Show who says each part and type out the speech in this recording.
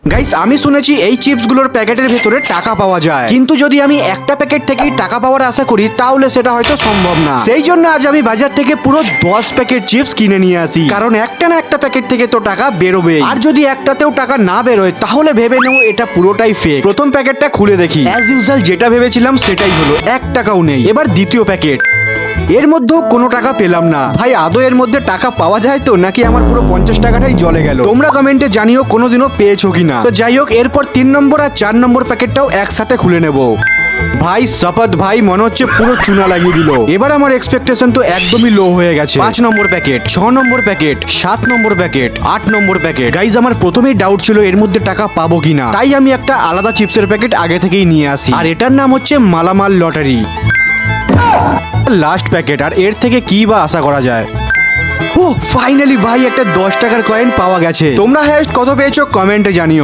Speaker 1: Guys আমি শুনেছি এই চিপস গুলোর প্যাকেটের ভেতরে টাকা পাওয়া যায়, কিন্তু যদি আমি একটা প্যাকেট থেকেই টাকা পাওয়ার আশা করি তাহলে সেটা হয়তো সম্ভব না। সেই জন্য আজ আমি বাজার থেকে পুরো 10 প্যাকেট চিপস কিনে নিয়ে আসি, কারণ একটা না একটা প্যাকেট থেকে তো টাকা বেরোবে, আর যদি একটাতেও টাকা না বেরোয় তাহলে ভেবে নেব এটা পুরোটাই ফেক। প্রথম প্যাকেটটা খুলে দেখি, অ্যাজ ইউজুয়াল যেটা ভেবেছিলাম সেটাই হলো, 1 টাকাও নেই। এবার দ্বিতীয় প্যাকেট, এর মধ্যেও কোনো টাকা পেলাম না। ভাই আদৌ এর মধ্যে টাকা পাওয়া যায় তো, নাকি আমার পুরো 50 টাকাটাই জলে গেল? তোমরা কমেন্টে জানিও কোনোদিনও পেয়েছো কিনা। তো যাই হোক, এরপর 3 নম্বর আর 4 নম্বর প্যাকেটটাও একসাথে খুলে নেব। ভাই শপথ, ভাই মনে হচ্ছে পুরো চুনা লাগিয়ে দিল। এবার আমার এক্সপেকটেশন তো একদমই লো হয়ে গেছে। 5 নম্বর প্যাকেট, 6 নম্বর প্যাকেট, 7 নম্বর প্যাকেট, 8 নম্বর প্যাকেট। গাইজ আমার প্রথমেই ডাউট ছিল এর মধ্যে টাকা পাবো কিনা, তাই আমি একটা আলাদা চিপসের প্যাকেট আগে থেকেই নিয়ে আসি, আর এটার নাম হচ্ছে মালামাল লটারি। লাস্ট প্যাকেট, আর এর থেকে কি বা আশা করা যায়? ও ফাইনালি ভাই একটা 10 টাকার কয়েন পাওয়া গেছে। তোমরা হাইয়েস্ট কত পেয়েছো কমেন্টে জানিও।